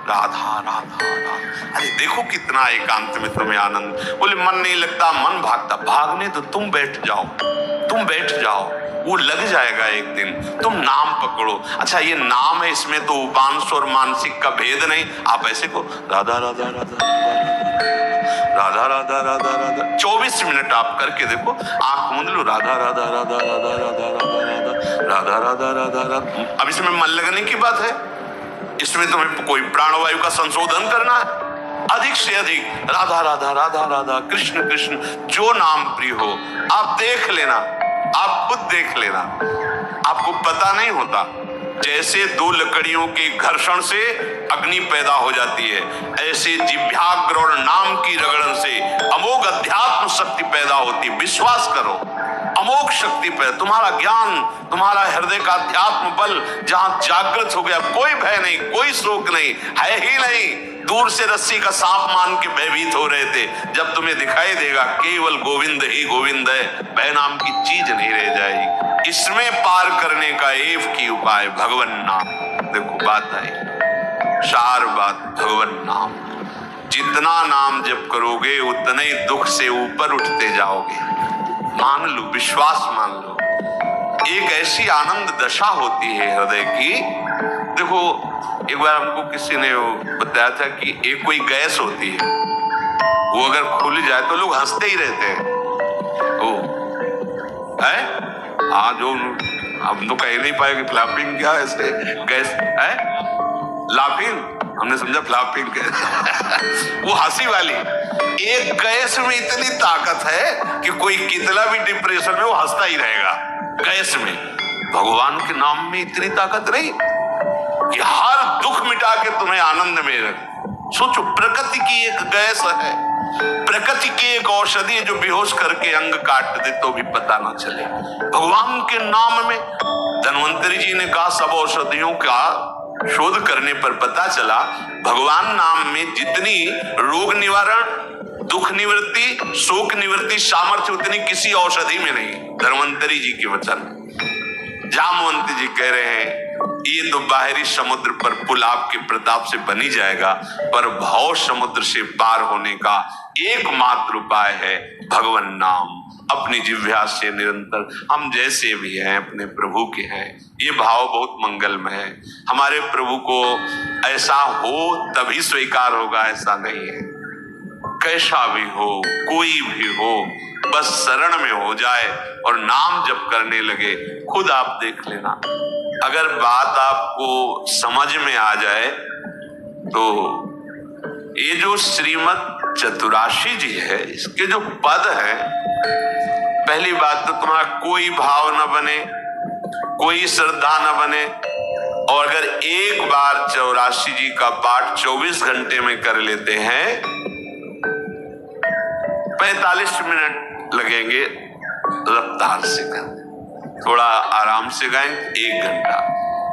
राधा राधा राधा। अरे देखो कितना एकांत में तुम्हें आनंद। बोले मन नहीं लगता, मन भागता। भागने तो तुम बैठ जाओ, तुम बैठ जाओ, वो लग जाएगा एक दिन। तुम नाम पकड़ो। अच्छा ये नाम है, इसमें तो उपांश और मानसिक का भेद नहीं। आप ऐसे को राधा राधा राधा राधा राधा राधा राधा 24 मिनट आप करके देखो। आंख मूंद लो, राधा राधा राधा राधा राधा राधा राधा राधा राधा राधा। अब इसमें मन लगने की बात है, इसमें तुम्हें कोई प्राणवायु का संशोधन करना है। अधिक से अधिक राधा राधा राधा राधा, कृष्ण कृष्ण, जो नाम प्रिय हो आप देख लेना, आप खुद देख लेना। आपको पता नहीं होता, जैसे दो लकड़ियों के घर्षण से अग्नि पैदा हो जाती है, ऐसे जिह्वाग्र और नाम की रगड़न से अमोघ अध्यात्म शक्ति पैदा होती। विश्वास करो, अमोघ शक्ति पे तुम्हारा ज्ञान, तुम्हारा हृदय का अध्यात्म बल जहां जागृत हो गया, कोई भय नहीं, कोई शोक नहीं, है ही नहीं। दूर से रस्सी का सांप मान के भयभीत हो रहे थे, जब तुम्हें दिखाई देगा केवल गोविंद ही गोविंद है, भय नाम की चीज नहीं रह जाएगी। इसमें पार करने का एक ही उपाय भगवान नाम। देखो बात आई, चार बात भगवान नाम। जितना नाम जप करोगे उतने ही दुख से ऊपर उठते जाओगे। मान लो, विश्वास मान लो। एक ऐसी आनंद दशा होती है हृदय की। देखो एक बार हमको किसी ने बताया था कि एक कोई गैस होती है, वो अगर खुल जाए तो लोग हंसते ही रहते हैं। ओ है हाँ, जो हम तो कह नहीं पाएंगे फ्लैपिंग क्या ऐसे गैस है, लाफिंग, हमने समझा फ्लैपिंग वो हंसी वाली। एक गैस में इतनी ताकत है कि कोई कितना भी डिप्रेशन में वो हंसता ही रहेगा। गैस में भगवान के नाम में इतनी ताकत नहीं कि हर दुख मिटा के तुम्हें आनंद में रख। सोचो, प्रकृति की एक गैस है, प्रकृति की एक औषधि है जो बेहोश करके अंग काट दे तो भी पता ना चले। भगवान के नाम में धन्वंतरी जी ने कहा, सब औषधियों का शोध करने पर पता चला भगवान नाम में जितनी रोग निवारण, दुख निवृत्ति, शोक निवृत्ति सामर्थ्य उतनी किसी औषधि में नहीं। धन्वंतरी जी के वचन। जामवंती जी कह रहे हैं, ये तो बाहरी समुद्र पर पुल आपके प्रताप से बनी जाएगा, पर भव समुद्र से पार होने का एकमात्र उपाय है भगवान नाम। अपनी जिह्वा से निरंतर, हम जैसे भी हैं अपने प्रभु के हैं, ये भाव बहुत मंगलमय है। हमारे प्रभु को ऐसा हो तभी स्वीकार होगा, ऐसा नहीं है। कैसा भी हो, कोई भी हो, बस शरण में हो जाए और नाम जप करने लगे, खुद आप देख लेना। अगर बात आपको समझ में आ जाए तो ये जो श्रीमद् चतुराशी जी है, इसके जो पद है, पहली बात तो तुम्हारा कोई भाव न बने, कोई श्रद्धा न बने, और अगर एक बार 84 जी का पाठ 24 घंटे में कर लेते हैं, 45 मिनट लगेंगे रफ्तार से गाएं, थोड़ा आराम से गाएं 1 घंटा,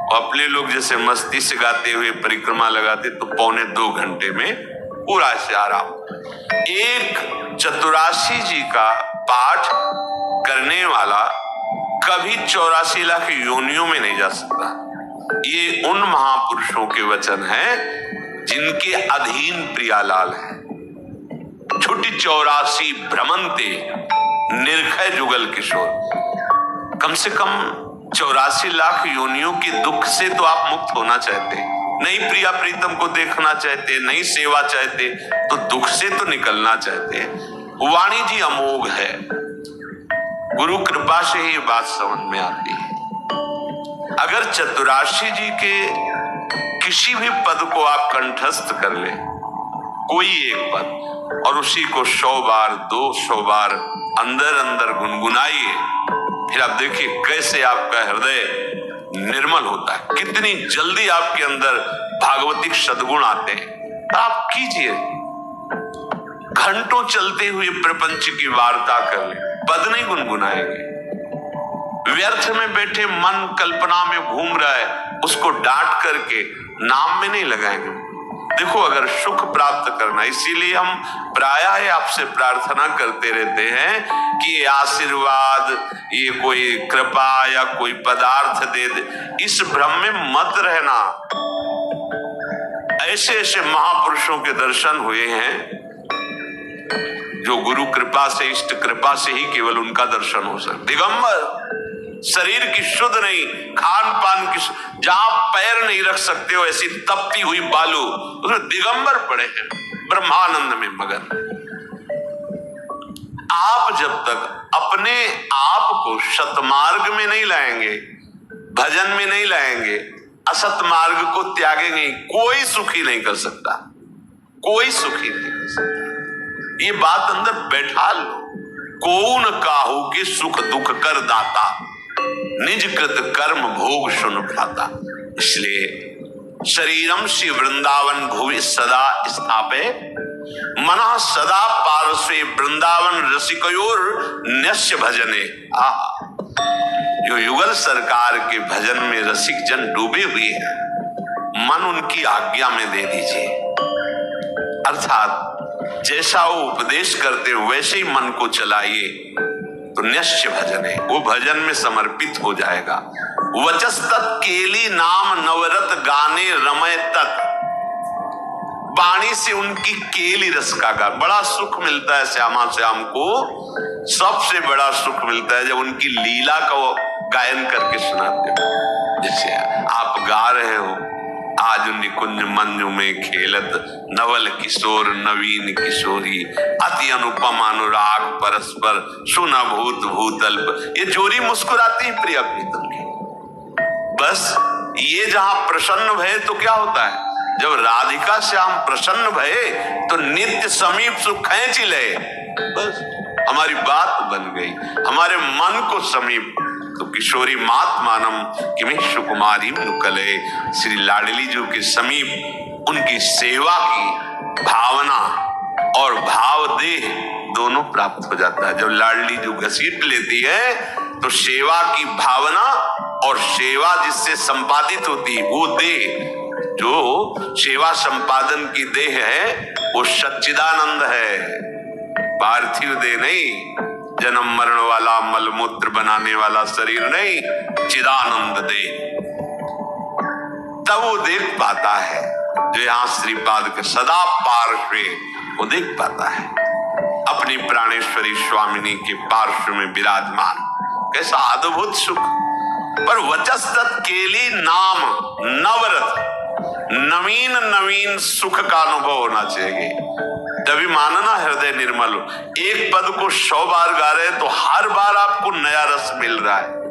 और अपने लोग जैसे मस्ती से गाते हुए परिक्रमा लगाते तो 1.25 घंटे में पूरा से आराम। एक चतुराशी जी का पाठ करने वाला कभी 84 लाख योनियों में नहीं जा सकता। ये उन महापुरुषों के वचन हैं जिनके अधीन प्रियालाल है। छुट्टी 84 भ्रमंते निर्भय जुगल किशोर। कम से कम 84 लाख योनियों के दुख से तो आप मुक्त होना चाहते, नहीं प्रिया प्रीतम को देखना चाहते, नहीं सेवा चाहते, तो दुख से तो निकलना चाहते। वाणी जी अमोघ है, गुरु कृपा से ही बात समझ में आती है। अगर चतुराशी जी के किसी भी पद को आप कंठस्थ कर ले, कोई एक पद, और उसी को 100 बार 200 बार अंदर अंदर गुनगुनाइए, फिर आप देखिए कैसे आपका हृदय निर्मल होता है, कितनी जल्दी आपके अंदर भागवतिक सद्गुण आते हैं। आप कीजिए, घंटों चलते हुए प्रपंच की वार्ता कर ले, पद नहीं गुनगुनाएंगे। व्यर्थ में बैठे मन कल्पना में घूम रहा है, उसको डांट करके नाम में नहीं लगाएंगे। देखो, अगर सुख प्राप्त करना, इसीलिए हम प्रायः आपसे प्रार्थना करते रहते हैं कि ये आशीर्वाद, ये कोई कृपा या कोई पदार्थ दे दे, इस भ्रम में मत रहना। ऐसे ऐसे महापुरुषों के दर्शन हुए हैं जो गुरु कृपा से, इष्ट कृपा से ही केवल उनका दर्शन हो सकता। दिगंबर, शरीर की शुद्ध नहीं, खान पान की, जहां पैर नहीं रख सकते हो ऐसी तपती हुई बालू, उसमें दिगंबर पड़े हैं, ब्रह्मानंद में मगन। आप जब तक अपने आप को सतमार्ग में नहीं लाएंगे, भजन में नहीं लाएंगे, असत मार्ग को त्यागेंगे, कोई सुखी नहीं कर सकता, कोई सुखी नहीं कर सकता। ये बात अंदर बैठा लो। कौन काहू के सुख दुख कर दाता, निज कृत कर्म भोग सुन भ्राता। इसलिए शरीरम श्री वृंदावन भुवि सदा स्थापे, मना सदा पार्श्वे वृंदावन रसिकयोर न्यस्य भजने। जो युगल सरकार के भजन में रसिक जन डूबे हुए हैं, मन उनकी आज्ञा में दे दीजिए। अर्थात जैसा वो उपदेश करते हो वैसे ही मन को चलाइए, तो निश्चय भजन है, वो भजन में समर्पित हो जाएगा। वचस्तत् केली नाम नवरत गाने रमय तत्, वाणी से उनकी केली रस का गान, बड़ा सुख मिलता है श्यामा श्याम को। सबसे बड़ा सुख मिलता है जब उनकी लीला का वो गायन करके सुनाते हो। जैसे आप गा रहे हो, आज निकुंज मंजू में खेलत नवल किशोर नवीन किशोरी, अति अनुपम अनुराग परस्पर सुना भूत भूतल्प, ये जोरी मुस्कुराती है प्रिया प्रीतम की। बस ये जहां प्रसन्न भये तो क्या होता है, जब राधिका श्याम प्रसन्न भये तो नित्य समीप सुख खींच ले। बस हमारी बात बन गई, हमारे मन को समीप। तो किशोरी मात मानम किमें सुकुमारी नुकले, श्री लाडली जी के समीप उनकी सेवा की भावना और भाव देह दोनों प्राप्त हो जाता है। जब लाडली जी घसीट लेती है तो सेवा की भावना और सेवा जिससे संपादित होती है वो देह, जो सेवा संपादन की देह है वो सच्चिदानंद है, पार्थिव देह नहीं, जन्म मरण वाला मलमूत्र बनाने वाला शरीर नहीं, चिदानंद देह। तब वो देख पाता है जो यहाँ श्रीपाद के सदा पार्श्वे, वो देख पाता है अपनी प्राणेश्वरी स्वामिनी के पार्श्व में विराजमान। कैसा अद्भुत सुख। पर वचस्तत् केली नाम नवरत, नवीन नवीन सुख का अनुभव होना चाहिए, तभी मानना हृदय निर्मल हो। एक पद को 100 बार गा रहे तो हर बार आपको नया रस मिल रहा है।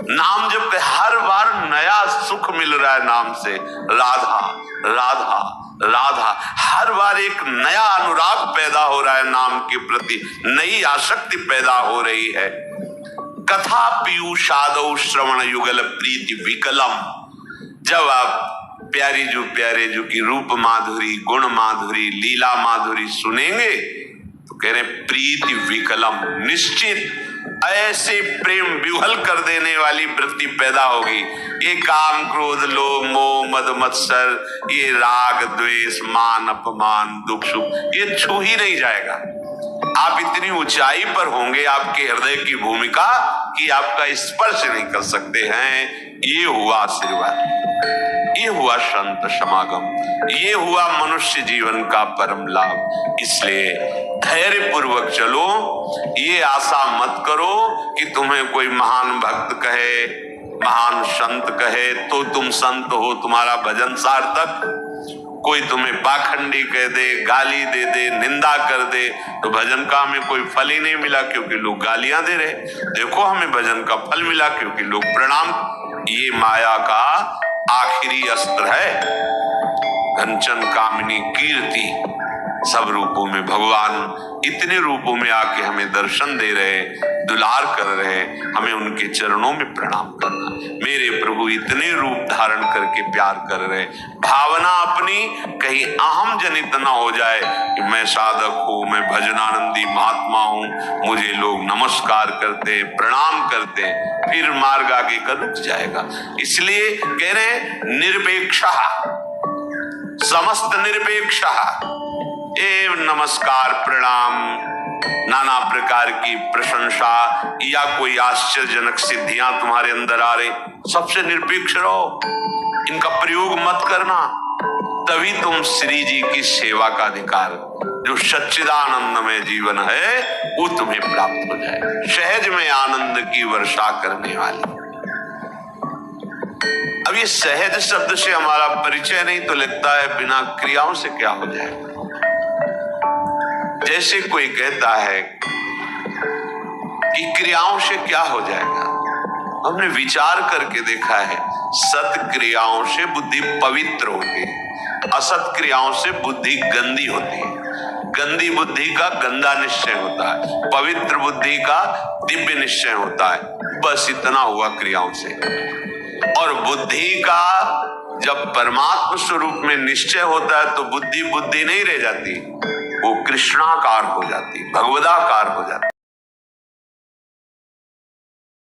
नाम जब हर बार नया सुख मिल रहा है नाम से, राधा राधा राधा, हर बार एक नया अनुराग पैदा हो रहा है नाम के प्रति, नई आसक्ति पैदा हो रही है। कथा पीयूषादौ श्रवण युगल प्रीति विकलम, जब आप प्यारे जो की रूप माधुरी, गुण माधुरी, लीला माधुरी सुनेंगे तो कह रहे प्रीति विकलम, निश्चित ऐसे प्रेम विह्वल कर देने वाली वृत्ति पैदा होगी। ये काम क्रोध लोभ मोह मद मत्सर, ये राग द्वेष मान अपमान दुख सुख, ये छू ही नहीं जाएगा। आप इतनी ऊंचाई पर होंगे आपके हृदय की भूमिका कि आपका स्पर्श नहीं कर सकते हैं। ये हुआ आशीर्वाद, ये हुआ संत समागम, ये हुआ मनुष्य जीवन का परम लाभ। इसलिए धैर्य पूर्वक चलो, ये आशा मत करो कि तुम्हें कोई महान भक्त कहे, महान संत कहे तो तुम संत हो, तुम्हारा भजन सार्थक। कोई तुम्हें पाखंडी कह दे, गाली दे दे, निंदा कर दे तो भजन का हमें कोई फल ही नहीं मिला, क्योंकि लोग गालियां दे रहे। देखो हमें भजन का फल मिला क्योंकि लोग प्रणाम। ये माया का आखिरी अस्त्र है, कंचन कामिनी कीर्ति। सब रूपों में भगवान इतने रूपों में आके हमें दर्शन दे रहे, दुलार कर रहे, हमें उनके चरणों में प्रणाम करना। मेरे प्रभु इतने रूप धारण करके प्यार कर रहे, भावना अपनी कहीं अहम जनित ना हो जाए कि मैं साधक हूं, मैं भजनानंदी महात्मा हूं, मुझे लोग नमस्कार करते प्रणाम करते, फिर मार्ग आगे का रुक जाएगा। इसलिए कह रहे निर्पेक्षा, समस्त निरपेक्ष एवं नमस्कार प्रणाम, नाना प्रकार की प्रशंसा या कोई आश्चर्यजनक सिद्धियां तुम्हारे अंदर आ रही, सबसे निरपेक्ष रहो, इनका प्रयोग मत करना। तभी तुम श्री जी की सेवा का अधिकार, जो सच्चिदानंदमय जीवन है, वो तुम्हें प्राप्त हो जाए। सहज में आनंद की वर्षा करने वाली। अब ये सहज शब्द से हमारा परिचय नहीं तो लगता है बिना क्रियाओं से क्या हो जाएगा। जैसे कोई कहता है कि क्रियाओं से क्या हो जाएगा, हमने विचार करके देखा है, सत क्रियाओं से बुद्धि पवित्र होती है, असत क्रियाओं से बुद्धि गंदी होती है। गंदी बुद्धि का गंदा निश्चय होता है, पवित्र बुद्धि का दिव्य निश्चय होता है। बस इतना हुआ क्रियाओं से। और बुद्धि का जब परमात्मा स्वरूप में निश्चय होता है तो बुद्धि बुद्धि नहीं रह जाती, वो कृष्णाकार हो जाती, भगवदाकार हो जाती।